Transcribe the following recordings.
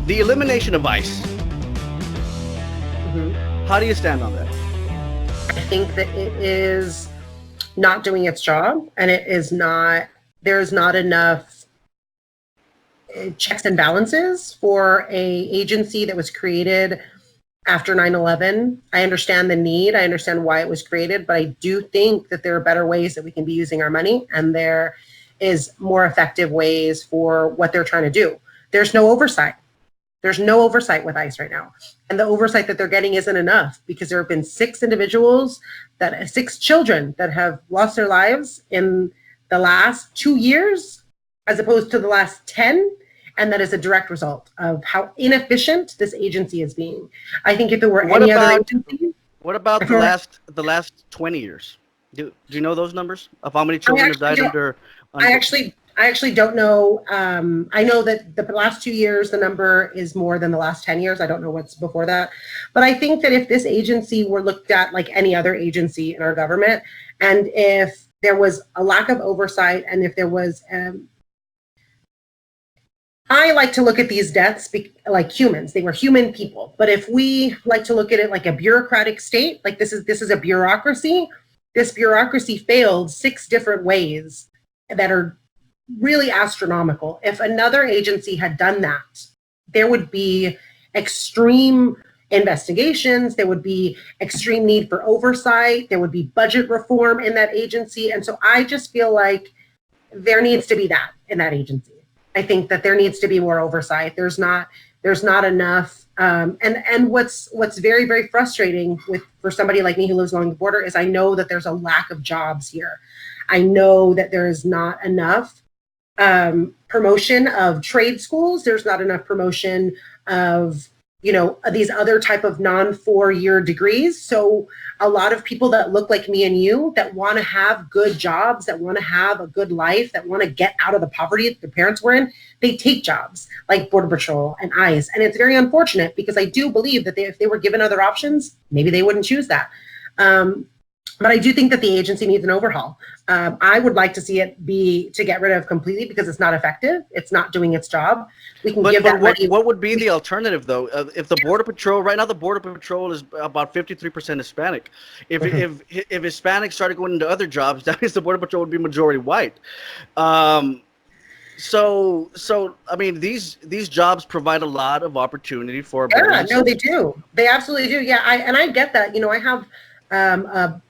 The elimination of ICE. How do you stand on that? I think that it is not doing its job, and there's not enough checks and balances for a agency that was created after 9/11. I understand the need. I understand why it was created, but I do think that there are better ways that we can be using our money, and there is more effective ways for what they're trying to do. There's no oversight. There's no oversight with ICE right now. And the oversight that they're getting isn't enough, because there have been 6 children that have lost their lives in the last 2 years, as opposed to the last 10. And that is a direct result of how inefficient this agency is being. I think if there were other agency. What about the last 20 years? Do you know those numbers of how many children have died under? I actually don't know. I know that the last 2 years, the number is more than the last 10 years. I don't know what's before that. But I think that if this agency were looked at like any other agency in our government, and if there was a lack of oversight, and if there was, I like to look at these deaths like humans. They were human people. But if we like to look at it like a bureaucratic state, like this is a bureaucracy. This bureaucracy failed 6 different ways that are really astronomical. If another agency had done that, there would be extreme investigations, there would be extreme need for oversight, there would be budget reform in that agency. And so I just feel like there needs to be that in that agency. I think that there needs to be more oversight. There's not enough. And what's very, very frustrating for somebody like me who lives along the border is I know that there's a lack of jobs here. I know that there is not enough promotion of trade schools. There's not enough promotion of, these other type of non-4-year degrees. So a lot of people that look like me and you that want to have good jobs, that want to have a good life, that want to get out of the poverty that their parents were in, they take jobs like Border Patrol and ICE. And it's very unfortunate, because I do believe that if they were given other options, maybe they wouldn't choose that. But I do think that the agency needs an overhaul. I would like to see it to get rid of completely, because it's not effective. It's not doing its job. We can give that money. What would be the alternative, though? If the Border Patrol, right now the Border Patrol is about 53% Hispanic. If Hispanics started going into other jobs, that means the Border Patrol would be majority white. So I mean, these jobs provide a lot of opportunity for. Yeah, no, they do. They absolutely do. Yeah, I get that. I have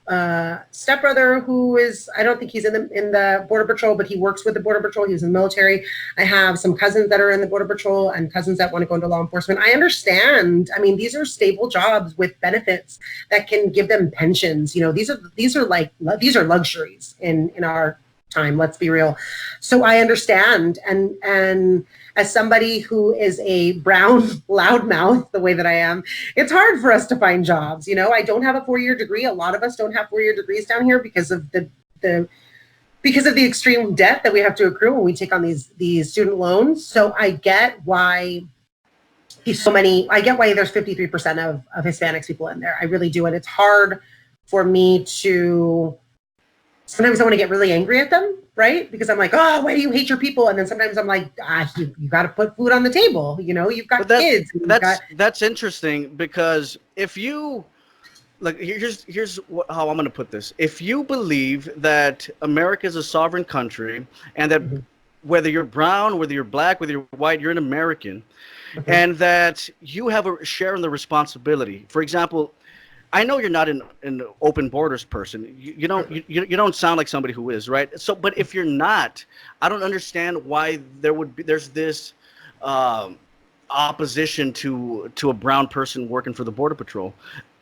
a stepbrother who is, I don't think he's in the Border Patrol, but he works with the Border Patrol. He was in the military. I have some cousins that are in the Border Patrol and cousins that want to go into law enforcement. I understand. I mean, these are stable jobs with benefits that can give them pensions. These are luxuries in our time. Let's be real. So I understand. And as somebody who is a brown loudmouth, the way that I am, it's hard for us to find jobs. I don't have a 4-year degree. A lot of us don't have 4-year degrees down here because of the extreme debt that we have to accrue when we take on these student loans. So I get why there's 53% of Hispanics people in there. I really do. And it's hard for me to, sometimes I want to get really angry at them, right? Because I'm like, oh, why do you hate your people? And then sometimes I'm like, you got to put food on the table. You've got kids. That's interesting, because if you, like, here's how I'm going to put this. If you believe that America is a sovereign country, and that whether you're brown, whether you're black, whether you're white, you're an American, and that you have a share in the responsibility. For example, I know you're not an open borders person. You don't sound like somebody who is, right? So, but if you're not, I don't understand why there's this opposition to a brown person working for the Border Patrol,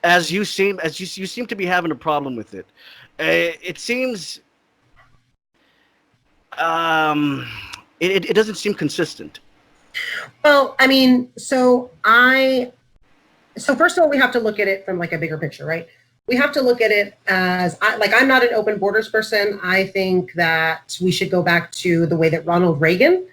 as you seem to be having a problem with it. It seems it doesn't seem consistent. Well, I mean, so first of all, we have to look at it from like a bigger picture, right? We have to look at it as, I'm not an open borders person. I think that we should go back to the way that Ronald Reagan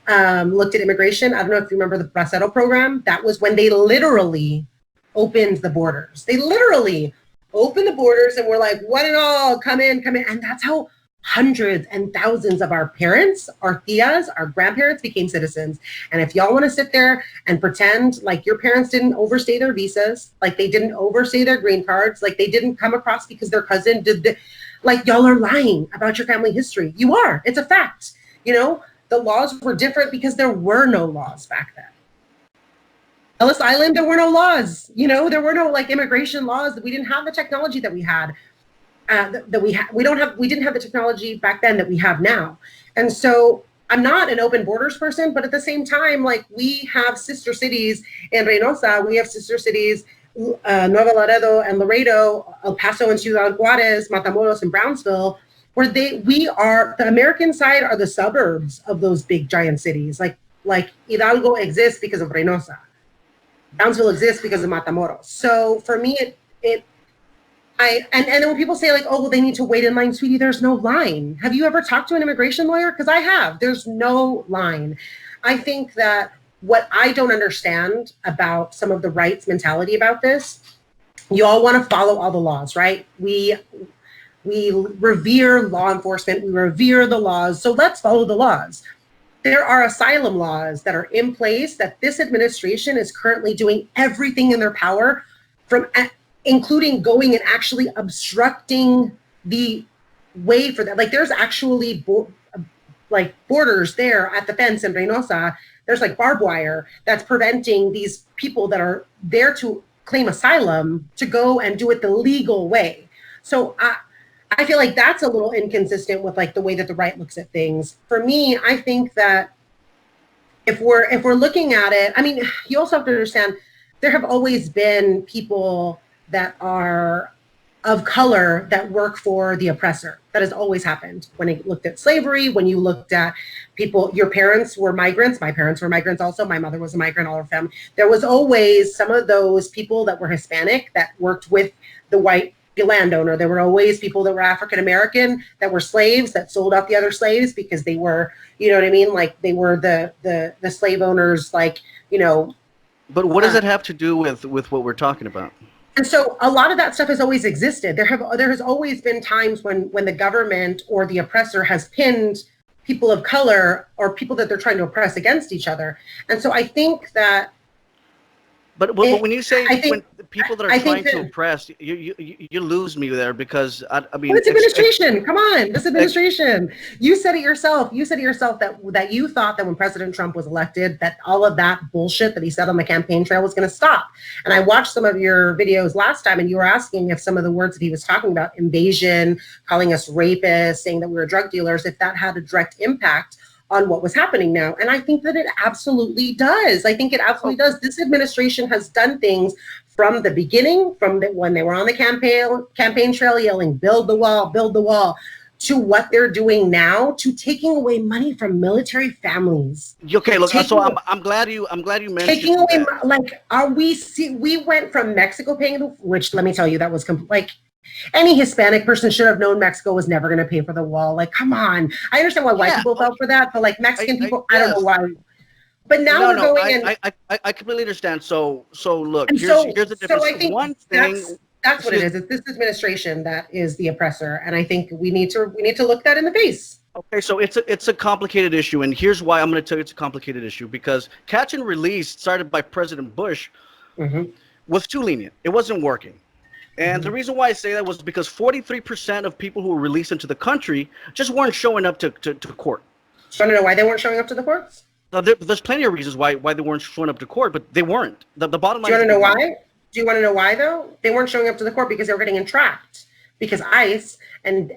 looked at immigration. I don't know if you remember the Bracero program. That was when they literally opened the borders. They literally opened the borders and were like, one and all, come in. And that's how hundreds and thousands of our parents, our tias, our grandparents became citizens. And if y'all want to sit there and pretend like your parents didn't overstay their visas, like they didn't overstay their green cards, like they didn't come across because their cousin did, like y'all are lying about your family history. You are. It's a fact. You know, the laws were different because there were no laws back then. Ellis Island, there were no laws. You know, there were no like immigration laws. We didn't have the technology that we had. We didn't have the technology back then that we have now. And so I'm not an open borders person, but at the same time, like we have sister cities in Reynosa, we have sister cities, Nuevo Laredo and Laredo, El Paso and Ciudad Juarez, Matamoros and Brownsville, where the American side are the suburbs of those big giant cities. Like Hidalgo exists because of Reynosa. Brownsville exists because of Matamoros. So for me, and then when people say like, oh, well, they need to wait in line, sweetie, there's no line. Have you ever talked to an immigration lawyer? Because I have. There's no line. I think that what I don't understand about some of the rights mentality about this, you all want to follow all the laws, right? We revere law enforcement. We revere the laws. So let's follow the laws. There are asylum laws that are in place that this administration is currently doing everything in their power, including going and actually obstructing the way for that. Like there's actually borders there at the fence in Reynosa. There's like barbed wire that's preventing these people that are there to claim asylum to go and do it the legal way. So I feel like that's a little inconsistent with like the way that the right looks at things. For me, I think that if we're looking at it, I mean, you also have to understand there have always been people that are of color that work for the oppressor. That has always happened. When you looked at slavery, when you looked at people, your parents were migrants, my parents were migrants also, my mother was a migrant, all her family. There was always some of those people that were Hispanic that worked with the white landowner. There were always people that were African-American that were slaves that sold out the other slaves because they were, you know what I mean? Like they were the slave owners, like, you know. But what does that have to do with what we're talking about? And so a lot of that stuff has always existed. There has always been times when the government or the oppressor has pinned people of color or people that they're trying to oppress against each other. And so I think that. But when you say when people that are trying to oppress, you lose me there because I mean. Well, it's administration. Come on, this administration. You said it yourself. You said it yourself that you thought that when President Trump was elected, that all of that bullshit that he said on the campaign trail was going to stop. And I watched some of your videos last time, and you were asking if some of the words that he was talking about, invasion, calling us rapists, saying that we were drug dealers, if that had a direct impact on what was happening now. And I think that it absolutely does. I think it absolutely does. This administration has done things from the beginning, when they were on the campaign trail yelling, build the wall, to what they're doing now, to taking away money from military families. Okay, look, I'm glad you mentioned taking away that. Like, we went from Mexico paying, which let me tell you, that was like, any Hispanic person should have known Mexico was never going to pay for the wall. Like, come on. I understand why white people felt for that, but like Mexican people, I don't know why. But now we're going I completely understand. So look, here's the difference. So I think one thing that's what it is. It's this administration that is the oppressor, and I think we need to look that in the face. Okay, so it's a complicated issue, and here's why I'm going to tell you it's a complicated issue, because catch and release started by President Bush was too lenient. It wasn't working. And the reason why I say that was because 43% of people who were released into the country just weren't showing up to court. So I don't know why they weren't showing up to the courts? There's plenty of reasons why they weren't showing up to court, but they weren't. The bottom line. Do you want to know why? Do you want to know why, though? They weren't showing up to the court because they were getting entrapped. Because ICE and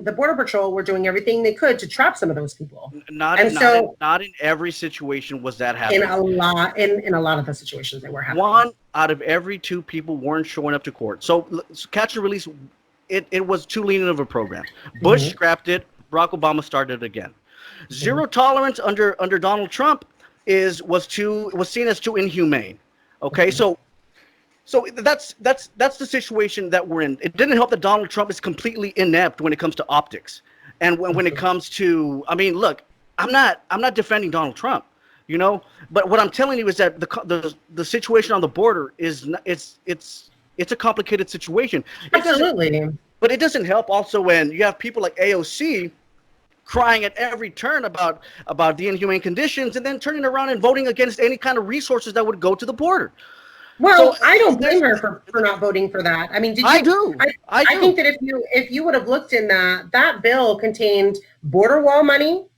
the Border Patrol were doing everything they could to trap some of those people. Not in every situation was that happening. In a lot of the situations they were happening. 1 out of every 2 people weren't showing up to court. So catch and release, it was too lenient of a program. Bush scrapped it. Barack Obama started it again. Zero tolerance under Donald Trump was seen as too inhumane. Okay, so that's the situation that we're in. It didn't help that Donald Trump is completely inept when it comes to optics, and when it comes to, I mean, look, I'm not defending Donald Trump, you know, but what I'm telling you is that the situation on the border is it's a complicated situation. Absolutely. But it doesn't help also when you have people like AOC crying at every turn about the inhumane conditions, and then turning around and voting against any kind of resources that would go to the border. Well, So I don't blame her for not voting for that. I mean, did you? I do. I think that if you would have looked in that bill contained border wall money,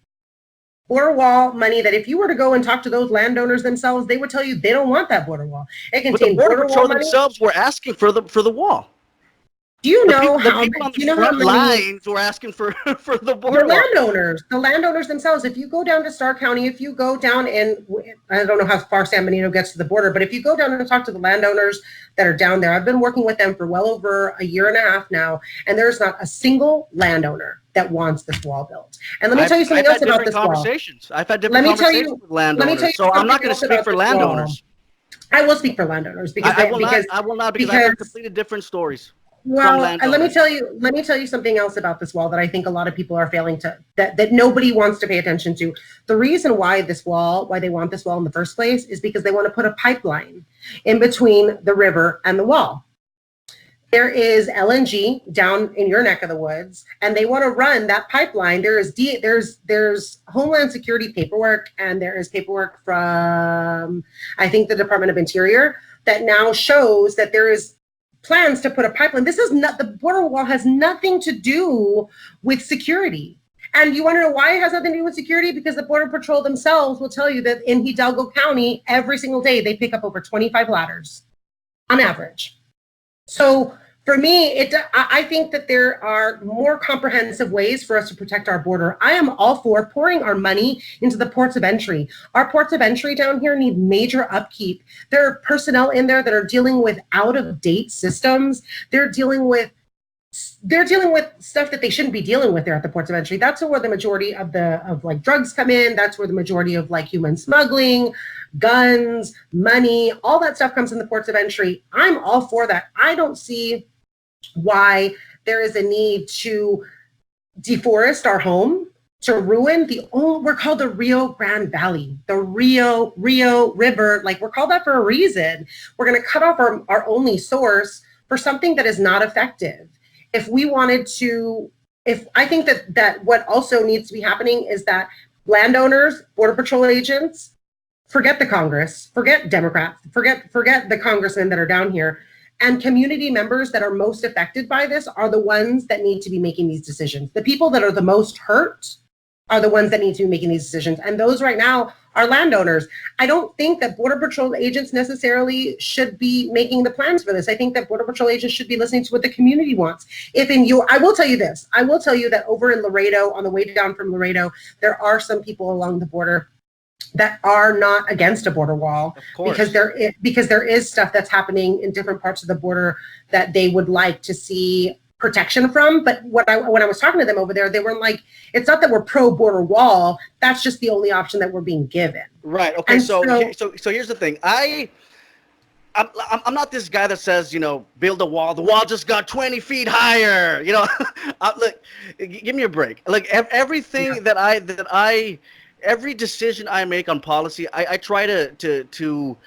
that if you were to go and talk to those landowners themselves, they would tell you they don't want that border wall. It But the contained border border patrol wall money. themselves were asking for the wall. Do you know The how? people on Do the you know how front many? lines were asking for the border wall. The landowners themselves. If you go down to Starr County, if you go down and I don't know how far San Benito gets to the border, but if you go down and talk to the landowners that are down there, I've been working with them for well over a year and a half now, and there's not a single landowner that wants this wall built. And let me tell you something else about this wall. I've had different conversations with landowners, so I'm not going to speak for landowners. I will speak for landowners because I will not because I've heard completely different stories. Well, and let me tell you something else about this wall that I think a lot of people are failing to that nobody wants to pay attention to. The reason why they want this wall in the first place is because they want to put a pipeline in between the river and the wall. There is LNG down in your neck of the woods, and they want to run that pipeline. There's Homeland Security paperwork, and there is paperwork from I think the Department of Interior that now shows that there is plans to put a pipeline. This is not, the border wall has nothing to do with security. And you want to know why it has nothing to do with security? Because the Border Patrol themselves will tell you that in Hidalgo County, every single day, they pick up over 25 ladders on average. So for me, I think that there are more comprehensive ways for us to protect our border. I am all for pouring our money into the ports of entry. Our ports of entry down here need major upkeep. There are personnel in there that are dealing with out-of-date systems. They're dealing with stuff that they shouldn't be dealing with there at the ports of entry. That's where the majority of like drugs come in. That's where the majority of like human smuggling, guns, money, all that stuff comes in the ports of entry. I'm all for that. I don't see why there is a need to deforest our home, to ruin we're called the Rio Grande Valley, the Rio River. Like, we're called that for a reason. We're going to cut off our only source for something that is not effective. If we wanted to, I think that what also needs to be happening is that landowners, Border Patrol agents, forget the Congress, forget Democrats, forget the congressmen that are down here, and community members that are most affected by this are the ones that need to be making these decisions. The people that are the most hurt are the ones that need to be making these decisions. And those right now are landowners. I don't think that Border Patrol agents necessarily should be making the plans for this. I think that Border Patrol agents should be listening to what the community wants. I will tell you this. I will tell you that over in Laredo, on the way down from Laredo, there are some people along the border that are not against a border wall, because there is stuff that's happening in different parts of the border that they would like to see protection from. But when I was talking to them over there, they were like, it's not that we're pro border wall, that's just the only option that we're being given. Right. Okay. So here's the thing. I'm not this guy that says, build a wall. The wall just got 20 feet higher. Look, give me a break. Like everything every decision I make on policy, I try to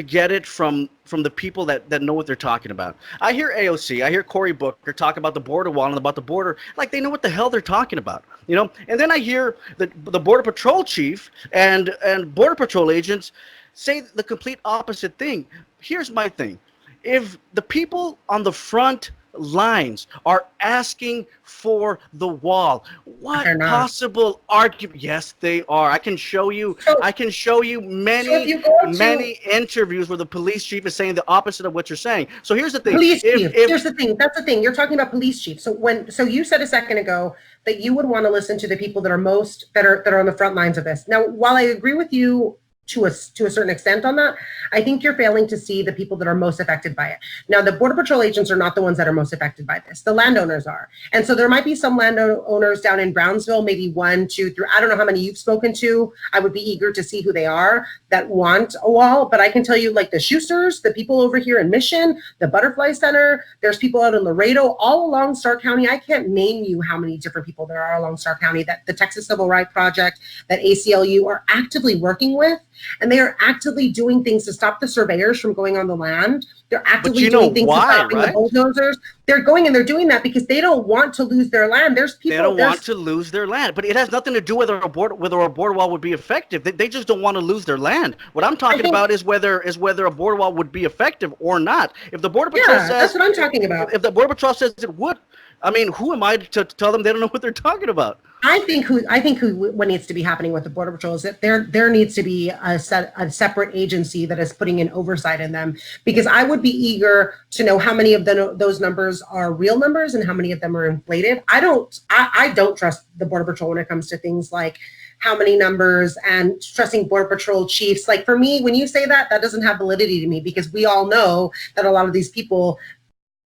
get it from the people that know what they're talking about. I hear AOC, I hear Cory Booker talk about the border wall and about the border, like they know what the hell they're talking about, And then I hear the Border Patrol chief and Border Patrol agents say the complete opposite thing. Here's my thing. If the people on the front lines are asking for the wall, what possible argument? Yes, they are. I can show you many interviews where the police chief is saying the opposite of what you're saying. So here's the thing. Here's the thing. That's the thing. You're talking about police chief. So you said a second ago that you would want to listen to the people that are on the front lines of this. Now, while I agree with you to a certain extent on that, I think you're failing to see the people that are most affected by it. Now, the Border Patrol agents are not the ones that are most affected by this. The landowners are. And so there might be some landowners down in Brownsville, maybe 1, 2, 3, I don't know how many you've spoken to. I would be eager to see who they are that want a wall. But I can tell you, like the Schusters, the people over here in Mission, the Butterfly Center, there's people out in Laredo, all along Starr County. I can't name you how many different people there are along Starr County that the Texas Civil Rights Project, that ACLU are actively working with. and they are actively doing things to stop the surveyors from going on the land. They're actively you know doing things why, to stopping right? the bulldozers. They're going and they're doing that because they don't want to lose their land. There's people. They don't want to lose their land, but it has nothing to do whether a border wall would be effective. They just don't want to lose their land. What I'm talking about is whether a border wall would be effective or not. If the border patrol says, that's what I'm talking about. If the border patrol says it would, I mean, who am I to tell them they don't know what they're talking about? I think what needs to be happening with the Border Patrol is that there needs to be a separate agency that is putting an oversight in them, because I would be eager to know how many of those numbers are real numbers and how many of them are inflated. I don't trust the Border Patrol when it comes to things like how many numbers and trusting Border Patrol chiefs. Like, for me, when you say that doesn't have validity to me, because we all know that a lot of these people,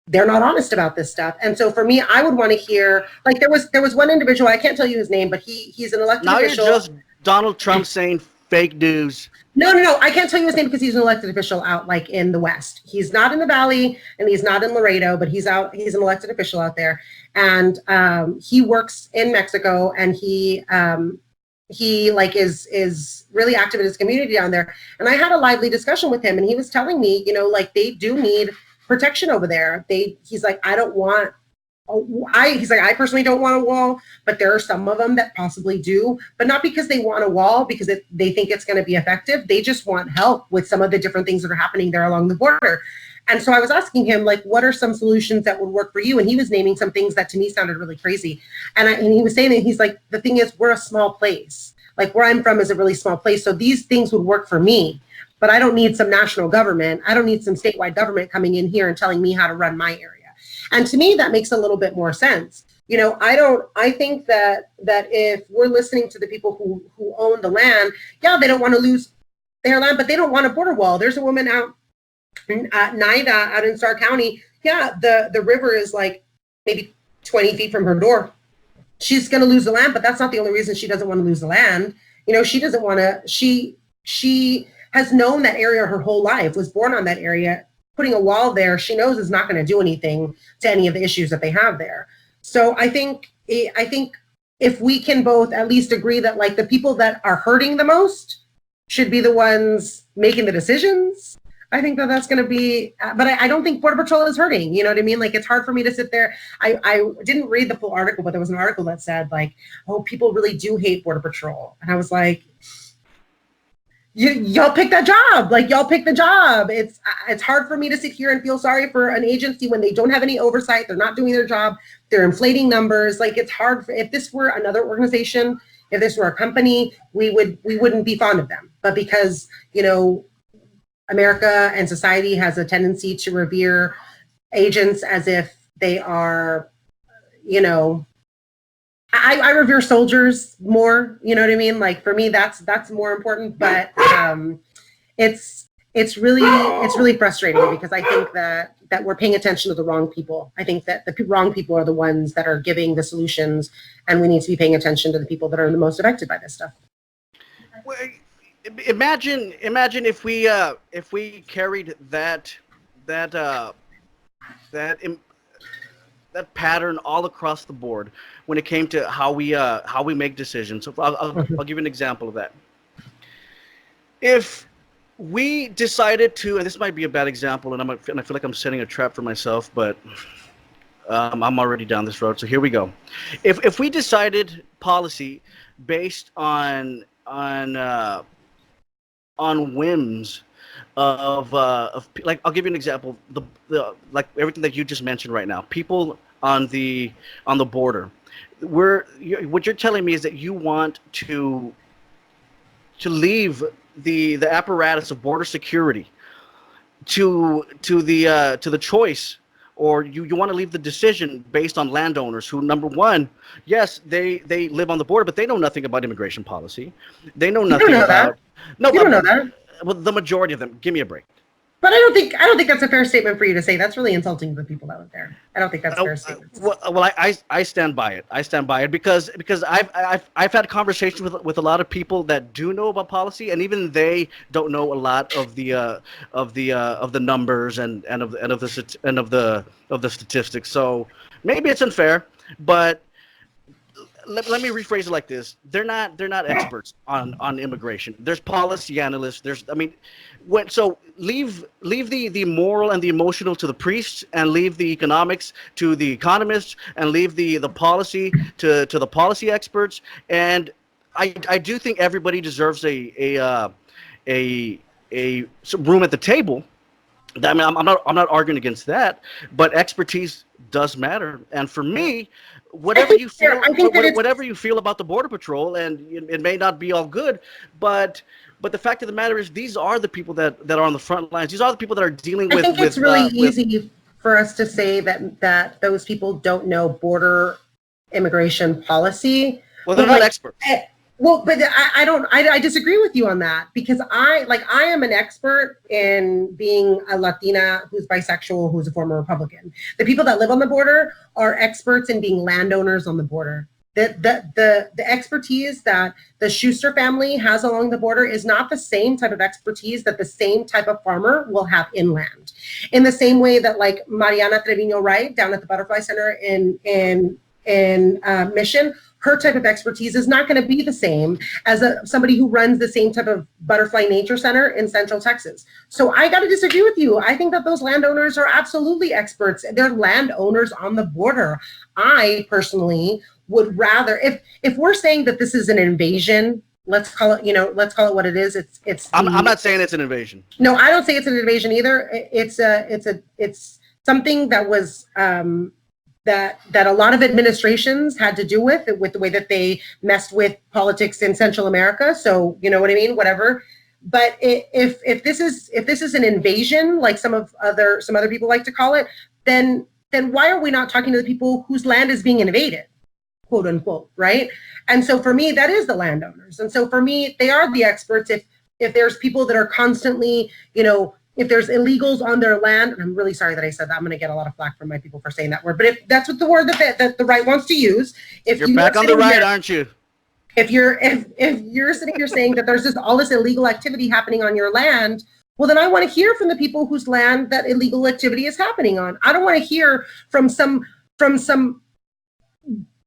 they're not honest about this stuff. And so for me, I would want to hear, like, there was one individual, I can't tell you his name, but he's an elected official. Now you're just Donald Trump saying fake news. No, I can't tell you his name because he's an elected official out, like, in the West. He's not in the Valley and he's not in Laredo, but he's an elected official out there. And he works in Mexico, and he like is really active in his community down there. And I had a lively discussion with him, and he was telling me, like, they do need protection over there. He's like, I personally don't want a wall, but there are some of them that possibly do, but not because they want a wall, because they think it's going to be effective. They just want help with some of the different things that are happening there along the border. And so I was asking him, like, what are some solutions that would work for you? And he was naming some things that to me sounded really crazy. And he was saying that he's like, the thing is, we're a small place. Like, where I'm from is a really small place. So these things would work for me. But I don't need some national government. I don't need some statewide government coming in here and telling me how to run my area. And to me, that makes a little bit more sense. I think that if we're listening to the people who own the land, they don't want to lose their land, but they don't want a border wall. There's a woman out at Nida out in Starr County. The river is like maybe 20 feet from her door. She's going to lose the land, but that's not the only reason she doesn't want to lose the land. She doesn't want to, she has known that area her whole life, was born on that area. Putting a wall there, she knows is not going to do anything to any of the issues that they have there. So I think if we can both at least agree that, like, the people that are hurting the most should be the ones making the decisions, I think that's going to be, but I don't think Border Patrol is hurting. You know what I mean? Like, it's hard for me to sit there. I didn't read the full article, but there was an article that said, like, oh, people really do hate Border Patrol. And I was like, y'all pick that job. Like, y'all pick the job. It's hard for me to sit here and feel sorry for an agency when they don't have any oversight. They're not doing their job. They're inflating numbers. Like, it's hard. If this were another organization, if this were a company, we wouldn't be fond of them. But because, America and society has a tendency to revere agents as if they are, I revere soldiers more, you know what I mean? Like, for me, that's more important, but it's really frustrating, because I think that we're paying attention to the wrong people. I think that the wrong people are the ones that are giving the solutions, and we need to be paying attention to the people that are the most affected by this stuff. Well, imagine if we carried that pattern all across the board when it came to how we make decisions. So I'll give you an example of that. If we decided to, and this might be a bad example, and I feel like I'm setting a trap for myself, but I'm already down this road. So here we go. If we decided policy based on whims of like, I'll give you an example. The like everything that you just mentioned right now. People on the border. What you're telling me is that you want to leave the apparatus of border security to the choice, or you want to leave the decision based on landowners who, number one, yes, they live on the border, but they know nothing about immigration policy. They know nothing about. No, you don't know that. Well, the majority of them. Give me a break. But I don't think that's a fair statement for you to say. That's really insulting to the people out there. I don't think that's a fair statement. Well, I stand by it. I stand by it because I've had conversations with a lot of people that do know about policy, and even they don't know a lot of the numbers and of the statistics. So maybe it's unfair, but let me rephrase it like this: they're not experts on immigration. There's policy analysts. There's I mean, so leave the moral and the emotional to the priests, and leave the economics to the economists, and leave the policy to the policy experts. And I do think everybody deserves a some room at the table. I mean, I'm not arguing against that, but expertise does matter. And for me, whatever you feel, I think that it's whatever you feel about the border patrol, and it may not be all good, but the fact of the matter is, these are the people that are on the front lines. These are the people that are dealing I with think it's really easy for us to say that those people don't know border immigration policy. well, they're not experts. Well, but I disagree with you on that, because I am an expert in being a Latina who's bisexual, who's a former Republican. The people that live on the border are experts in being landowners on the border. The expertise that the Schuster family has along the border is not the same type of expertise that the same type of farmer will have inland. In the same way that, like, Mariana Trevino Wright down at the Butterfly Center in Mission, her type of expertise is not going to be the same as somebody who runs the same type of Butterfly Nature Center in Central Texas. So I got to disagree with you. I think that those landowners are absolutely experts. They're landowners on the border. I personally would rather, if we're saying that this is an invasion, let's call it what it is. I'm not saying it's an invasion. No, I don't say it's an invasion either. It's something that was that a lot of administrations had to do with the way that they messed with politics in Central America. So you know what I mean, whatever. But if this is an invasion, like some other people like to call it, then why are we not talking to the people whose land is being invaded, quote unquote, right? And so for me, that is the landowners. And so for me, they are the experts. If there's people that are constantly, if there's illegals on their land, and I'm really sorry that I said that. I'm going to get a lot of flack from my people for saying that word. But if that's what the word that the right wants to use, if you're back on the right, aren't you? If you're sitting here saying that there's just all this illegal activity happening on your land, well, then I want to hear from the people whose land that illegal activity is happening on. I don't want to hear from some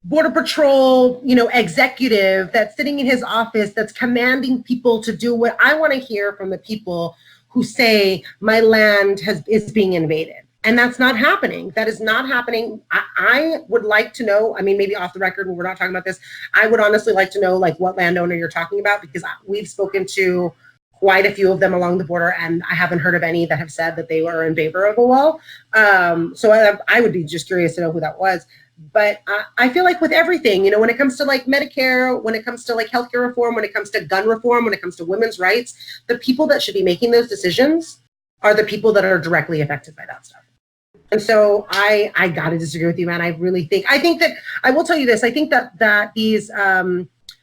Border Patrol, executive that's sitting in his office that's commanding people to do what. I want to hear from the people who say my land is being invaded. And that's not happening. That is not happening. I would like to know, I mean, maybe off the record when we're not talking about this, I would honestly like to know, like, what landowner you're talking about, because we've spoken to quite a few of them along the border, and I haven't heard of any that have said that they were in favor of a wall. So I would be just curious to know who that was. But I feel like with everything, when it comes to like Medicare, when it comes to like healthcare reform, when it comes to gun reform, when it comes to women's rights, the people that should be making those decisions are the people that are directly affected by that stuff. And so I got to disagree with you, man. I think that I will tell you this. I think that these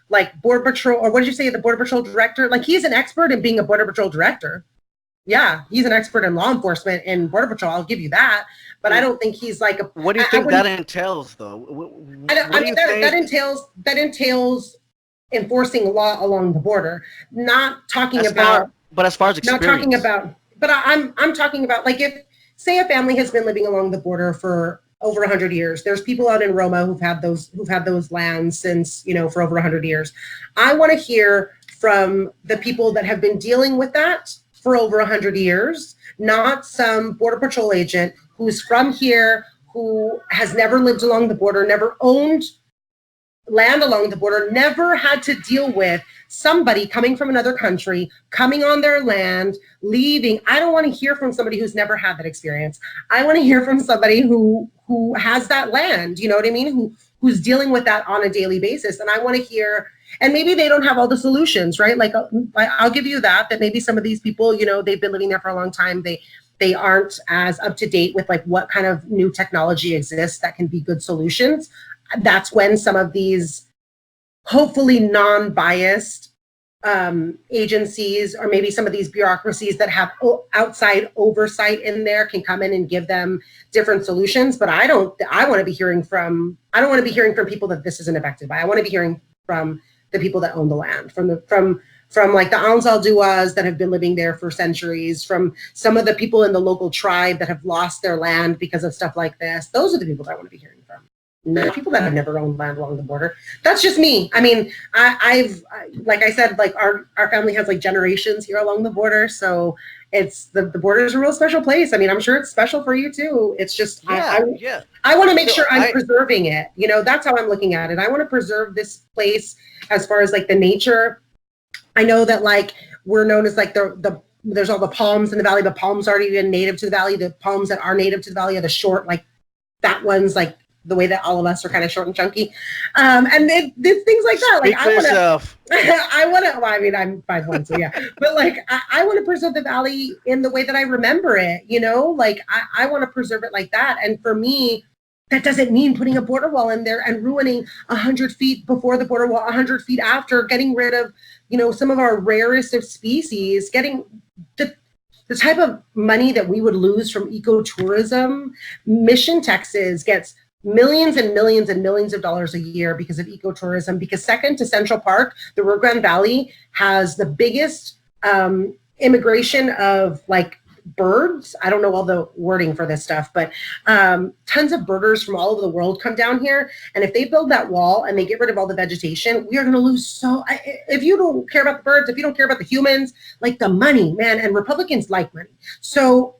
like Border Patrol, or what did you say, the Border Patrol director, like, he's an expert in being a Border Patrol director. Yeah, he's an expert in law enforcement and Border Patrol. I'll give you that. But I don't think he's like a. What do you think that entails, though? That entails enforcing law along the border, not talking about. But as far as experience, not talking about. But I'm talking about, like, if, say, a family has been living along the border for over 100 years. There's people out in Roma who've had those lands since, for over 100 years. I want to hear from the people that have been dealing with that for over 100 years, not some Border Patrol agent who's from here, who has never lived along the border, never owned land along the border, never had to deal with somebody coming from another country, coming on their land, leaving. I don't want to hear from somebody who's never had that experience. I want to hear from somebody who has that land, you know what I mean? Who's dealing with that on a daily basis. And I want to hear, and maybe they don't have all the solutions, right? Like, I'll give you that maybe some of these people, they've been living there for a long time. They aren't as up to date with, like, what kind of new technology exists that can be good solutions. That's when some of these hopefully non-biased agencies, or maybe some of these bureaucracies that have outside oversight in there, can come in and give them different solutions. But I don't want to be hearing from people that this isn't affected by. I want to be hearing from the people that own the land, from like the Ansal-Duas that have been living there for centuries, from some of the people in the local tribe that have lost their land because of stuff like this. Those are the people that I want to be hearing from. No, people that have never owned land along the border. That's just me. I mean, like I said, like our family has like generations here along the border, so it's the border is a real special place. I mean, I'm sure it's special for you too. It's just Yeah. I want to make So sure I'm preserving it. You know, that's how I'm looking at it. I want to preserve this place as far as like the nature. I know that like we're known as like there's all the palms in the valley, but palms aren't even native to the valley. The palms that are native to the valley are the short, like fat ones, like the way that all of us are kind of short and chunky. And there's things like that. Like speak for yourself. I want to, well, I mean, I'm 5'1", so yeah. But like, I want to preserve the valley in the way that I remember it, you know? Like, I want to preserve it like that. And for me, that doesn't mean putting a border wall in there and ruining 100 feet before the border wall, 100 feet after, getting rid of, you know, some of our rarest of species, getting the type of money that we would lose from ecotourism. Mission, Texas gets millions and millions and millions of dollars a year because of ecotourism, because second to Central Park, the Rio Grande Valley has the biggest immigration of like birds. I don't know all the wording for this stuff, but tons of birders from all over the world come down here. And if they build that wall and they get rid of all the vegetation, we are going to lose if you don't care about the birds, if you don't care about the humans, like the money, man, and Republicans like money. So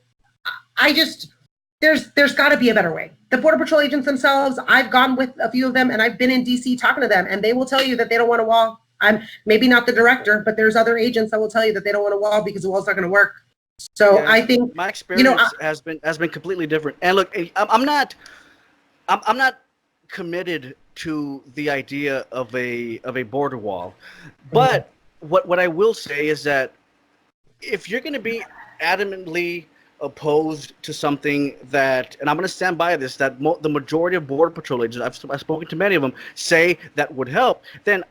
I just, there's got to be a better way. The Border Patrol agents themselves, I've gone with a few of them and I've been in DC talking to them, and they will tell you that they don't want a wall. I'm maybe not the director, but there's other agents that will tell you that they don't want a wall because the wall's not going to work. So yeah, I think my experience has been completely different. And look, I'm not committed to the idea of a border wall, but what I will say is that if you're going to be adamantly opposed to something that, and I'm going to stand by this, that the majority of Border Patrol agents, I've spoken to many of them, say that would help, then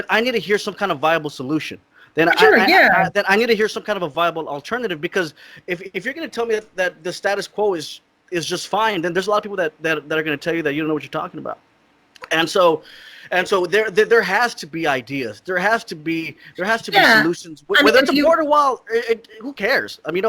I need to hear some kind of viable solution. Then then I need to hear some kind of a viable alternative, because if you're going to tell me that the status quo is just fine, then there's a lot of people that are going to tell you that you don't know what you're talking about. And so there has to be ideas. There has to be solutions. Whether it's a border wall, who cares? I mean,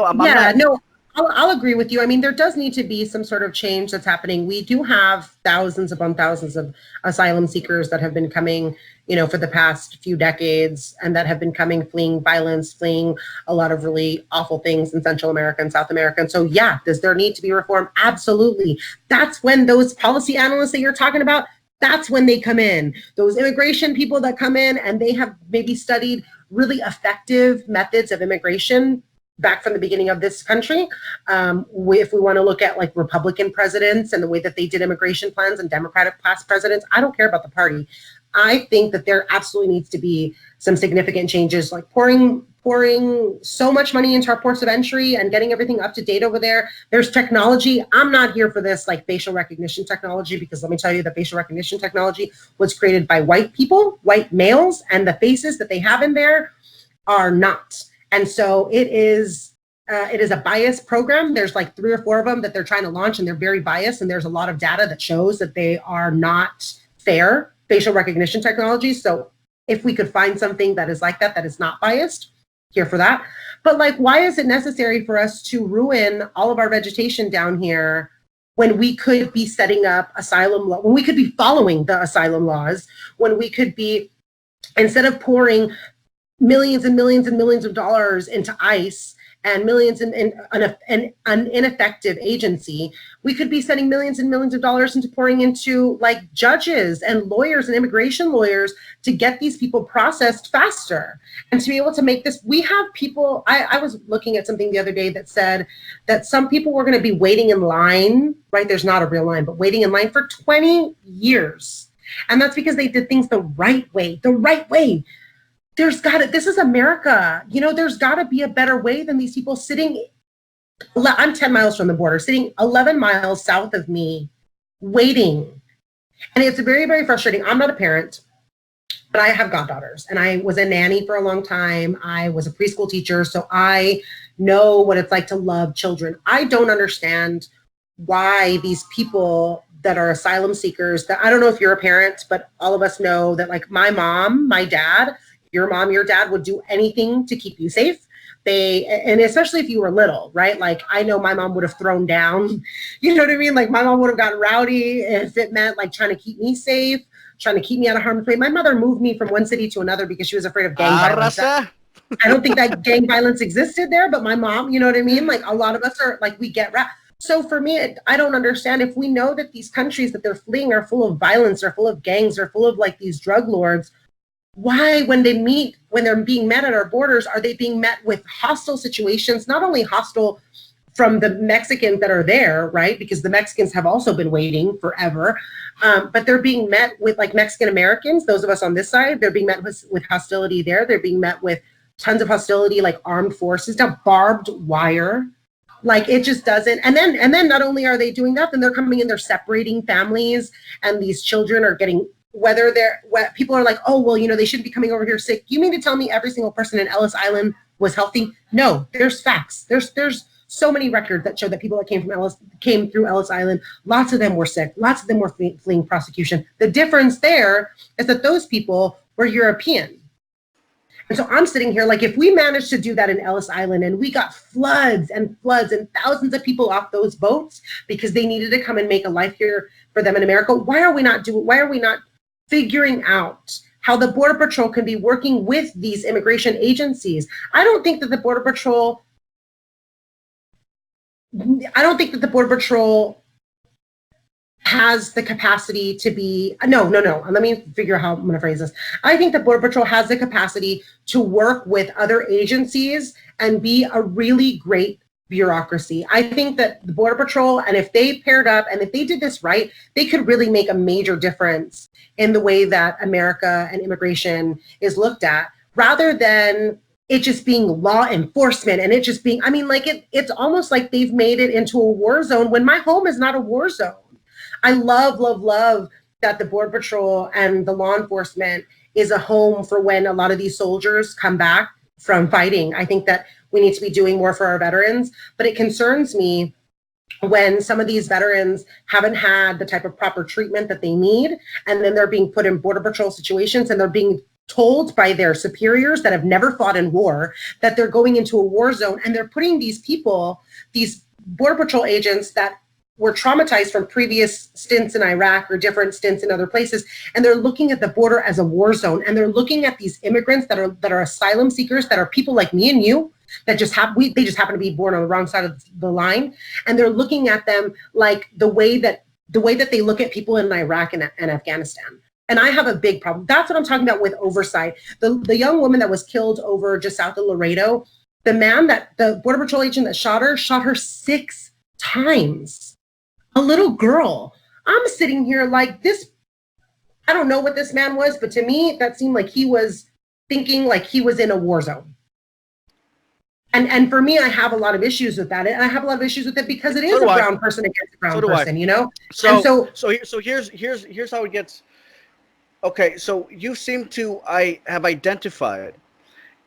I'll agree with you. I mean, there does need to be some sort of change that's happening. We do have thousands upon thousands of asylum seekers that have been coming, you know, for the past few decades, and that have been coming, fleeing violence, fleeing a lot of really awful things in Central America and South America. And so, yeah, does there need to be reform? Absolutely. That's when those policy analysts that you're talking about, that's when they come in. Those immigration people that come in and they have maybe studied really effective methods of immigration back from the beginning of this country. If we want to look at like Republican presidents and the way that they did immigration plans, and Democratic past presidents, I don't care about the party. I think that there absolutely needs to be some significant changes, like pouring so much money into our ports of entry and getting everything up to date over there. There's technology. I'm not here for this like facial recognition technology, because let me tell you, the facial recognition technology was created by white people, white males, and the faces that they have in there are not. And so it is a biased program. There's like 3 or 4 of them that they're trying to launch, and they're very biased. And there's a lot of data that shows that they are not fair facial recognition technology. So if we could find something that is like that is not biased, here for that. But like, why is it necessary for us to ruin all of our vegetation down here when we could be setting up asylum law, when we could be following the asylum laws, when we could be, instead of pouring millions and millions and millions of dollars into ICE and millions in an ineffective agency, we could be sending millions and millions of dollars into pouring into like judges and lawyers and immigration lawyers to get these people processed faster and to be able to make this. We have people, I was looking at something the other day that said that some people were going to be waiting in line, right? There's not a real line, but waiting in line for 20 years. And that's because they did things the right way. This is America. You know, there's got to be a better way than these people sitting. I'm 10 miles from the border, sitting 11 miles south of me, waiting. And it's very, very frustrating. I'm not a parent, but I have goddaughters, and I was a nanny for a long time. I was a preschool teacher, so I know what it's like to love children. I don't understand why these people that are asylum seekers, that I don't know if you're a parent, but all of us know that like my mom, my dad, your mom, your dad would do anything to keep you safe. And especially if you were little, right? Like, I know my mom would have thrown down, you know what I mean? Like, my mom would have gotten rowdy if it meant like trying to keep me safe, trying to keep me out of harm's way. My mother moved me from one city to another because she was afraid of gang violence. I don't think that gang violence existed there, but my mom, you know what I mean? Like, a lot of us are like, we get wrapped. So for me, I don't understand, if we know that these countries that they're fleeing are full of violence, are full of gangs, are full of like these drug lords, why, when they're being met at our borders, are they being met with hostile situations? Not only hostile from the Mexicans that are there, right? Because the Mexicans have also been waiting forever, but they're being met with, like, Mexican Americans, those of us on this side, they're being met with hostility there. They're being met with tons of hostility, like armed forces, now barbed wire. Like, it just doesn't. And then not only are they doing that, then they're coming in, they're separating families, and these children are getting, people are like, oh, well, you know, they shouldn't be coming over here sick. You mean to tell me every single person in Ellis Island was healthy? No, there's facts. There's so many records that show that people that came through Ellis Island, lots of them were sick. Lots of them were fleeing prosecution. The difference there is that those people were European. And so I'm sitting here like, if we managed to do that in Ellis Island and we got floods and thousands of people off those boats because they needed to come and make a life here for them in America, why are we not figuring out how the Border Patrol can be working with these immigration agencies? I don't think that the Border Patrol has the capacity to be, no. Let me figure out how I'm going to phrase this. I think the Border Patrol has the capacity to work with other agencies and be a really great bureaucracy. I think that the Border Patrol, and if they paired up and if they did this right, they could really make a major difference in the way that America and immigration is looked at, rather than it just being law enforcement and it just being, I mean, like, it's almost like they've made it into a war zone when my home is not a war zone. I love that the Border Patrol and the law enforcement is a home for when a lot of these soldiers come back from fighting. I think that we need to be doing more for our veterans, but it concerns me when some of these veterans haven't had the type of proper treatment that they need, and then they're being put in Border Patrol situations and they're being told by their superiors that have never fought in war that they're going into a war zone, and they're putting these people, these Border Patrol agents that were traumatized from previous stints in Iraq or different stints in other places, and they're looking at the border as a war zone, and they're looking at these immigrants that are asylum seekers, that are people like me and you, that just they just happen to be born on the wrong side of the line, and they're looking at them like the way that they look at people in Iraq and Afghanistan. And I have a big problem. That's what I'm talking about with oversight. The young woman that was killed over just south of Laredo, the Border Patrol agent that shot her 6 times. A little girl. I'm sitting here like this. I don't know what this man was, but to me, that seemed like he was thinking like he was in a war zone. And for me, I have a lot of issues with that. And I have a lot of issues with it because it is a brown person against a brown person, you know? So here's how it gets. Okay, so you seem to have identified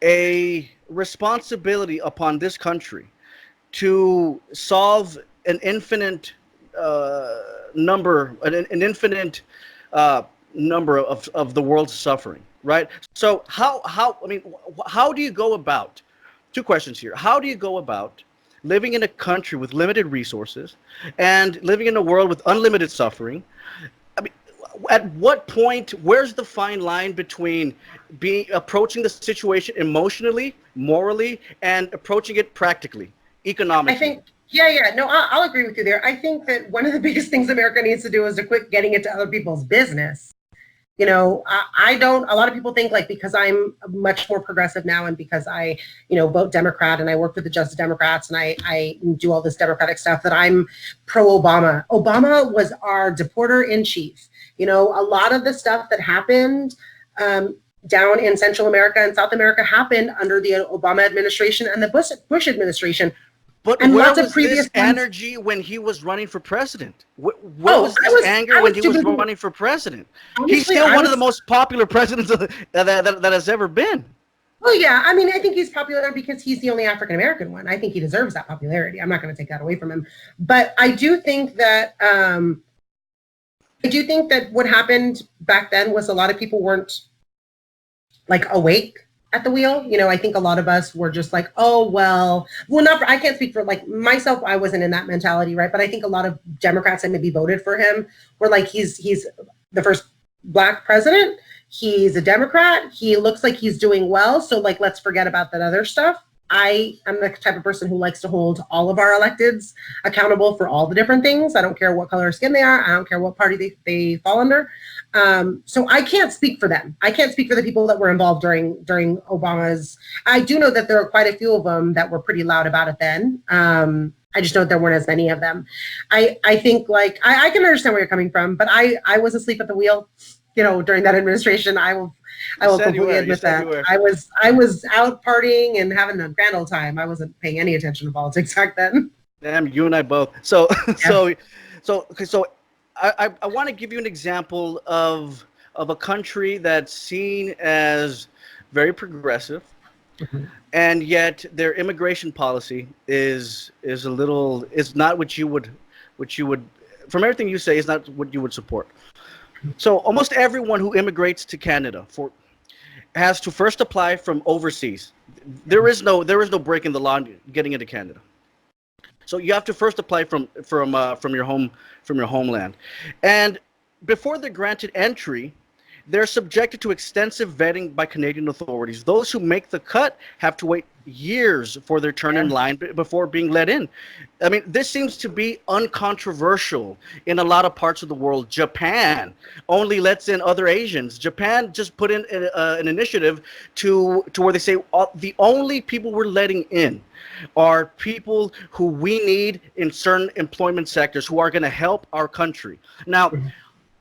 a responsibility upon this country to solve an infinite number of the world's suffering, right? So how do you go about, 2 questions here. How do you go about living in a country with limited resources and living in a world with unlimited suffering? I mean, at what point, where's the fine line between approaching the situation emotionally, morally, and approaching it practically, economically? I think, no, I'll agree with you there. I think that one of the biggest things America needs to do is to quit getting into other people's business. You know, a lot of people think like, because I'm much more progressive now and because I, vote Democrat and I work with the Justice Democrats and I do all this Democratic stuff, that I'm pro-Obama. Obama was our deporter in chief. You know, a lot of the stuff that happened down in Central America and South America happened under the Obama administration and the Bush administration. But and where was this energy when he was running for president? Where was this anger when he was running for president? Honestly, he's still one of the most popular presidents that has ever been. Well, yeah. I mean, I think he's popular because he's the only African-American one. I think he deserves that popularity. I'm not going to take that away from him. But I do think that what happened back then was a lot of people weren't like awake. at the wheel. You know, I think a lot of us were just like, oh, well, not for, I can't speak for like myself. I wasn't in that mentality, right? But I think a lot of Democrats that maybe voted for him were like, he's the first Black president. He's a Democrat. He looks like he's doing well. So like, let's forget about that other stuff. I am the type of person who likes to hold all of our electeds accountable for all the different things. I don't care what color of skin they are. I don't care what party they fall under. So I can't speak for them. I can't speak for the people that were involved during Obama's. I do know that there are quite a few of them that were pretty loud about it then. I just know that there weren't as many of them. I think like, I can understand where you're coming from, but I was asleep at the wheel, you know, during that administration. I will completely admit that. I was out partying and having a grand old time. I wasn't paying any attention to politics back then. Damn, you and I both. So Yeah. so I want to give you an example of a country that's seen as very progressive, and yet their immigration policy is not what you would from everything you say is not what you would support. So almost everyone who immigrates to Canada has to first apply from overseas. There is no break in the law getting into Canada. So you have to first apply from your homeland, and before they're granted entry, they're subjected to extensive vetting by Canadian authorities. Those who make the cut have to wait years for their turn in line before being let in. I mean, this seems to be uncontroversial in a lot of parts of the world. Japan only lets in other Asians. Japan just put in an initiative to where they say the only people we're letting in are people who we need in certain employment sectors who are going to help our country. Now,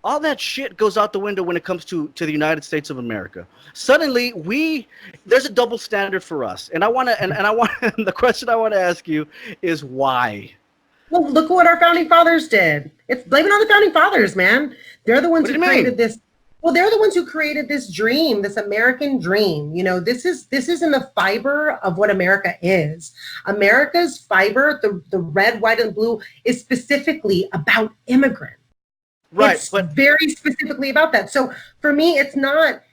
all that shit goes out the window when it comes to the United States of America. Suddenly, there's a double standard for us, and I want to the question I want to ask you is why. Well, look what our founding fathers did. It's blame it on the founding fathers, man. They're the ones who created this. Well, they're the ones who created this dream, this American dream. You know, this is in the fiber of what America is. America's fiber, the red, white, and blue, is specifically about immigrants. Right, it's very specifically about that. So for me, it's not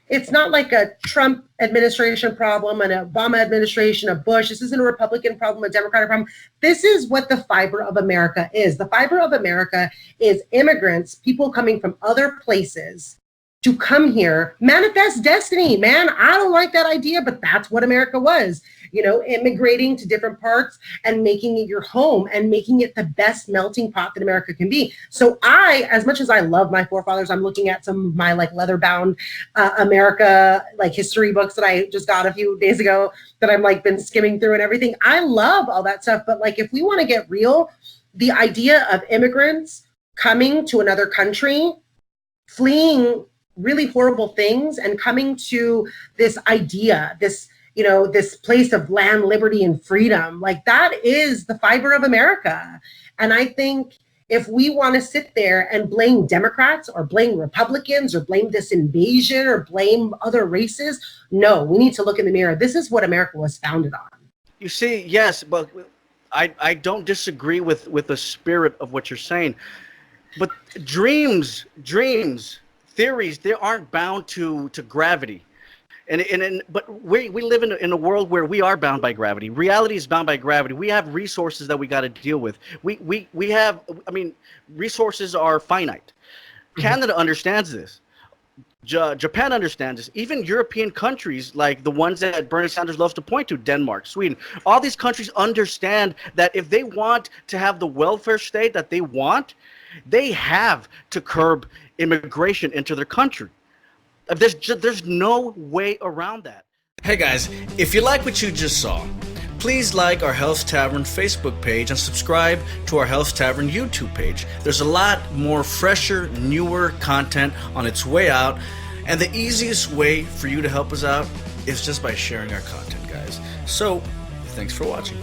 like a Trump administration problem, an Obama administration, a Bush. This isn't a Republican problem, a Democratic problem. This is what the fiber of America is. The fiber of America is immigrants, people coming from other places to come here, manifest destiny, man. I don't like that idea, but that's what America was. You know, immigrating to different parts and making it your home and making it the best melting pot that America can be. So as much as I love my forefathers, I'm looking at some of my like leather-bound America like history books that I just got a few days ago that I'm like been skimming through and everything. I love all that stuff, but like if we want to get real, the idea of immigrants coming to another country, fleeing really horrible things and coming to this idea, this place of land, liberty, and freedom, like that is the fiber of America. And I think if we want to sit there and blame Democrats or blame Republicans or blame this invasion or blame other races, no, we need to look in the mirror. This is what America was founded on. You see, yes, but I don't disagree with the spirit of what you're saying. But dreams, theories, they aren't bound to gravity. But we live in a world where we are bound by gravity. Reality is bound by gravity. We have resources that we got to deal with. We have, I mean, resources are finite. Canada understands this. Japan understands this. Even European countries like the ones that Bernie Sanders loves to point to, Denmark, Sweden, all these countries understand that if they want to have the welfare state that they want, they have to curb immigration into their country. There's no way around that. Hey guys, if you like what you just saw, please like our Health Tavern Facebook page and subscribe to our Health Tavern YouTube page. There's a lot more fresher, newer content on its way out, and the easiest way for you to help us out is just by sharing our content, guys. So, thanks for watching.